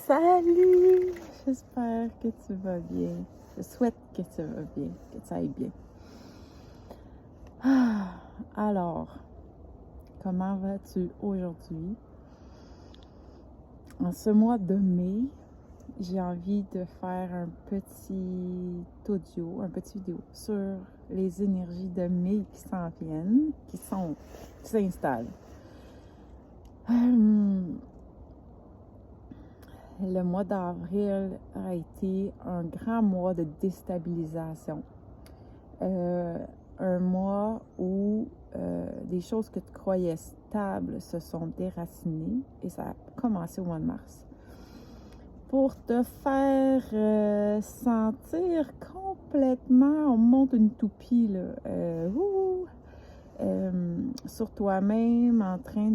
Salut! J'espère que tu vas bien. Je souhaite que tu vas bien, que tu ailles bien. Alors, comment vas-tu aujourd'hui? En ce mois de mai, j'ai envie de faire un petit audio, un petit vidéo sur les énergies de mai qui s'en viennent, qui s'installent. Le mois d'avril a été un grand mois de déstabilisation. Un mois où des choses que tu croyais stables se sont déracinées et ça a commencé au mois de mars. Pour te faire sentir complètement, on monte une toupie là, sur toi-même, en train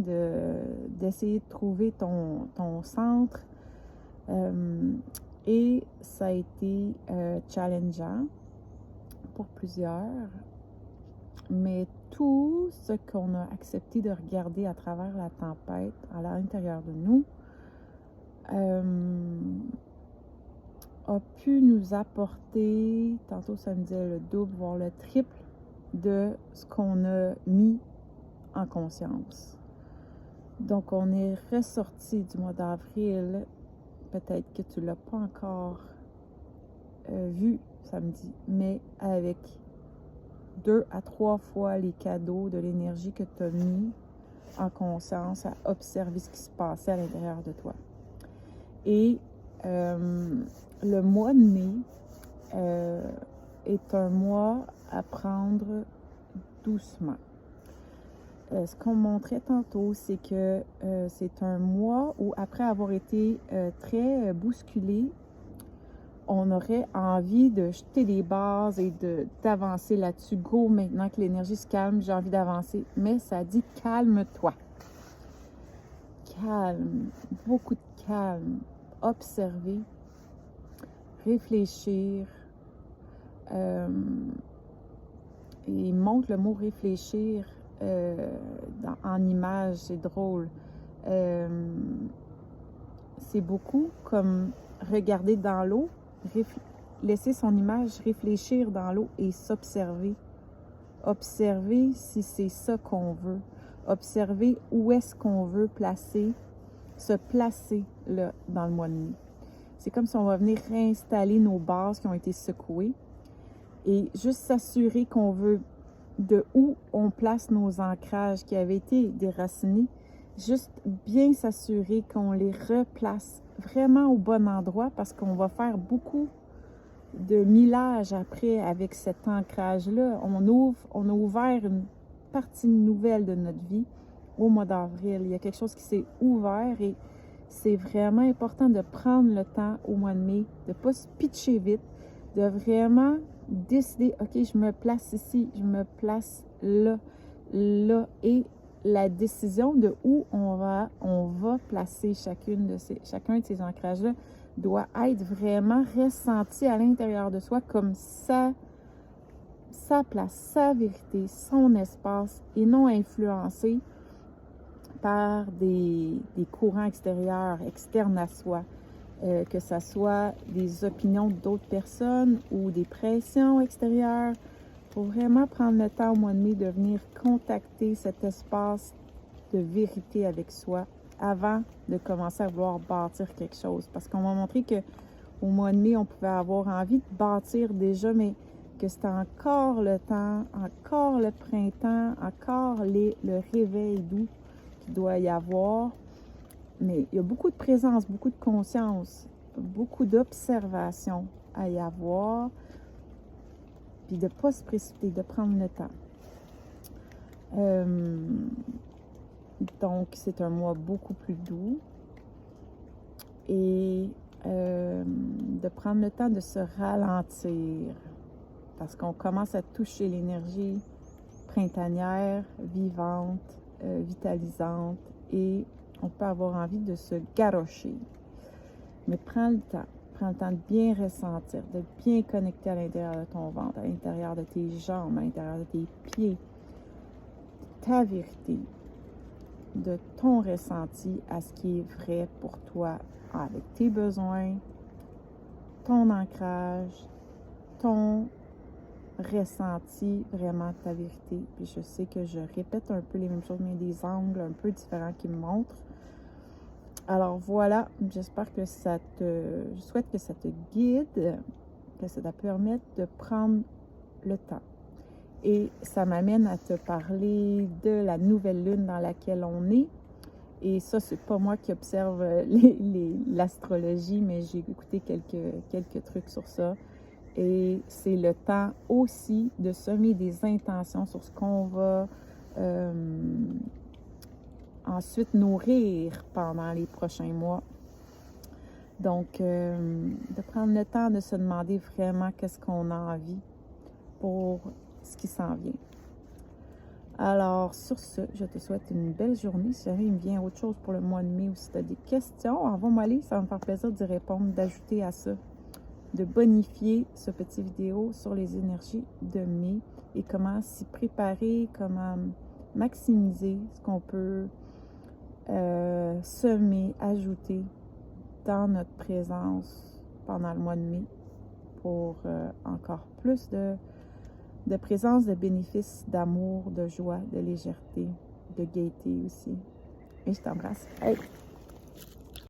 d'essayer de trouver ton centre. Et ça a été challengeant pour plusieurs, mais tout ce qu'on a accepté de regarder à travers la tempête à l'intérieur de nous a pu nous apporter, tantôt ça me disait le double, voire le triple de ce qu'on a mis en conscience. Donc on est ressorti du mois d'avril, peut-être que tu ne l'as pas encore vu samedi, mais avec 2 à 3 fois les cadeaux de l'énergie que tu as mis en conscience à observer ce qui se passait à l'intérieur de toi. Et le mois de mai est un mois à prendre doucement. Ce qu'on montrait tantôt, c'est que c'est un mois où, après avoir été très bousculé, on aurait envie de jeter des bases et d'avancer là-dessus. Go, maintenant que l'énergie se calme, j'ai envie d'avancer. Mais ça dit calme-toi. Calme, beaucoup de calme. Observer, réfléchir. Et il montre le mot réfléchir en image, c'est drôle. C'est beaucoup comme regarder dans l'eau, laisser son image réfléchir dans l'eau et s'observer. Observer si c'est ça qu'on veut. Observer où est-ce qu'on veut se placer là, dans le mois de mai. C'est comme si on va venir réinstaller nos bases qui ont été secouées et juste s'assurer qu'on veut de où on place nos ancrages qui avaient été déracinés. Juste bien s'assurer qu'on les replace vraiment au bon endroit parce qu'on va faire beaucoup de millage après avec cet ancrage-là. On a ouvert une partie nouvelle de notre vie au mois d'avril. Il y a quelque chose qui s'est ouvert et c'est vraiment important de prendre le temps au mois de mai, de ne pas se pitcher vite, de vraiment décider, OK, je me place ici, je me place là, là. Et la décision de où on va placer chacun de ces ancrages-là doit être vraiment ressenti à l'intérieur de soi comme sa place, sa vérité, son espace et non influencé par des courants extérieurs, externes à soi, que ce soit des opinions d'autres personnes ou des pressions extérieures. Il faut vraiment prendre le temps au mois de mai de venir contacter cet espace de vérité avec soi avant de commencer à vouloir bâtir quelque chose. Parce qu'on m'a montré qu'au mois de mai, on pouvait avoir envie de bâtir déjà, mais que c'était encore le temps, encore le printemps, encore le réveil doux qu'il doit y avoir. Mais il y a beaucoup de présence, beaucoup de conscience, beaucoup d'observation à y avoir, puis de ne pas se précipiter, de prendre le temps. Donc, c'est un mois beaucoup plus doux et de prendre le temps de se ralentir parce qu'on commence à toucher l'énergie printanière, vivante, vitalisante et on peut avoir envie de se garrocher. Mais prends le temps de bien ressentir, de bien connecter à l'intérieur de ton ventre, à l'intérieur de tes jambes, à l'intérieur de tes pieds, ta vérité. de ton ressenti à ce qui est vrai pour toi, avec tes besoins, ton ancrage, ton ressenti, vraiment ta vérité. Puis je sais que je répète un peu les mêmes choses, mais des angles un peu différents qui me montrent. Alors voilà, j'espère que je souhaite que ça te guide, que ça te permette de prendre le temps. Et ça m'amène à te parler de la nouvelle lune dans laquelle on est. Et ça, c'est pas moi qui observe l'astrologie, mais j'ai écouté quelques trucs sur ça. Et c'est le temps aussi de semer des intentions sur ce qu'on va ensuite nourrir pendant les prochains mois. Donc, de prendre le temps de se demander vraiment qu'est-ce qu'on a envie pour ce qui s'en vient. Alors, sur ce, je te souhaite une belle journée. Si jamais il me vient autre chose pour le mois de mai ou si tu as des questions, envoie-moi les, ça va me faire plaisir d'y répondre, d'ajouter à ça, de bonifier ce petit vidéo sur les énergies de mai et comment s'y préparer, comment maximiser ce qu'on peut semer, ajouter dans notre présence pendant le mois de mai pour encore plus de présence, de bénéfices, d'amour, de joie, de légèreté, de gaieté aussi. Et je t'embrasse. Hey!